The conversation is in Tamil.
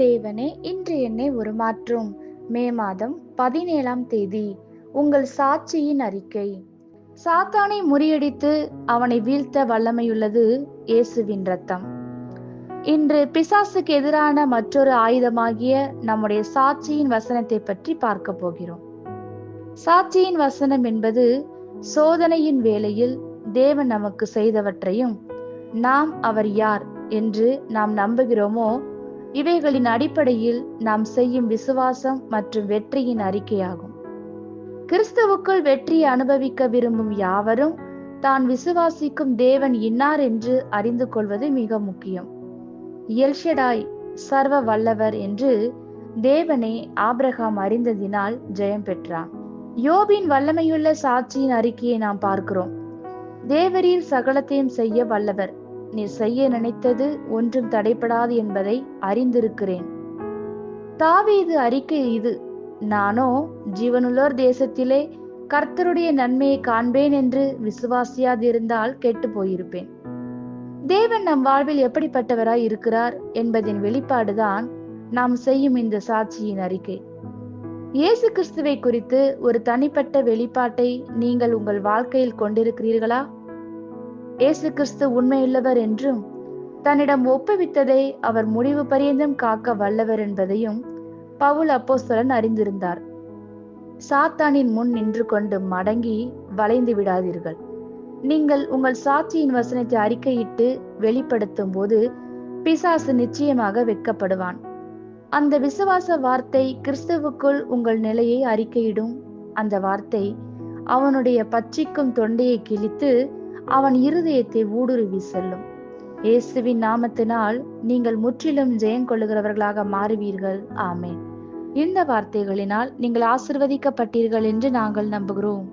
தேவனே, இன்று என்னை உருமாற்றும். மே மாதம் 17ஆம் தேதி. உங்கள் சாட்சியின் அறிக்கை. சாத்தானை முறியடித்து அவனை வீழ்த்த வல்லமையுள்ளது இயேசுவின் இரத்தம். இன்று பிசாசுக்கு எதிரான மற்றொரு ஆயுதமாகிய நம்முடைய சாட்சியின் வசனத்தை பற்றி பார்க்க போகிறோம். சாட்சியின் வசனம் என்பது சோதனையின் வேளையில் தேவன் நமக்கு செய்தவற்றையும் நாம் அவர் யார் என்று நாம் நம்புகிறோமோ இவைகளின் அடிப்படையில் நாம் செய்யும் விசுவாசம் மற்றும் வெற்றியின் அறிக்கையாகும். கிறிஸ்துவுக்குள் வெற்றியை அனுபவிக்க விரும்பும் யாவரும் தான் விசுவாசிக்கும் தேவன் இன்னார் என்று அறிந்து கொள்வது மிக முக்கியம். எல்ஷடாய், சர்வ வல்லவர் என்று தேவனே ஆபிரகாம் அறிந்ததினால் ஜெயம் பெற்றான். யோபின் வல்லமையுள்ள சாட்சியின் அறிக்கையை நாம் பார்க்கிறோம். தேவரீர் சகலத்தையும் செய்ய வல்லவர், நீர் செய்ய நினைத்தது ஒன்றும் தடைபடாது என்பதை அறிந்திருக்கிறேன். தாவீது அறிக்கை இது: நானோ ஜீவனுள்ளோர் தேசத்திலே கர்த்தருடைய நன்மையை காண்பேன் என்று விசுவாசியாதிருந்தால் கெட்டு போயிருப்பேன். தேவன் நம் வாழ்வில் எப்படிப்பட்டவராய் இருக்கிறார் என்பதின் வெளிப்பாடுதான் நாம் செய்யும் இந்த சாட்சியின் அறிக்கை. இயேசு கிறிஸ்துவை குறித்து ஒரு தனிப்பட்ட வெளிப்பாட்டை நீங்கள் உங்கள் வாழ்க்கையில் கொண்டிருக்கிறீர்களா? இயேசு கிறிஸ்து உண்மையுள்ளவர் என்றும் தன்னிடம் ஒப்புவித்ததை அவர் முடிவு பரியந்தம் காக்க வல்லவர் என்பதையும் பவுல் அப்போஸ்தலன் அறிந்திருந்தார். சாத்தானின் முன் நின்று கொண்டு மடங்கி வளைந்து விடாதீர்கள். நீங்கள் உங்கள் சாட்சியின் வசனத்தை அறிக்கையிட்டு வெளிப்படுத்தும் போது பிசாசு நிச்சயமாக வெட்கப்படுவான். அந்த விசுவாச வார்த்தை கிறிஸ்துவுக்குள் உங்கள் நிலையை அறிக்கையிடும். அந்த வார்த்தை அவனுடைய பட்சிக்கும் தொண்டையை கிழித்து அவன் இருதயத்தை ஊடுருவி செல்லும். இயேசுவின் நாமத்தினால் நீங்கள் முற்றிலும் ஜெயம் கொள்ளுகிறவர்களாக மாறுவீர்கள். ஆமென். இந்த வார்த்தைகளினால் நீங்கள் ஆசீர்வதிக்கப்பட்டீர்கள் என்று நாங்கள் நம்புகிறோம்.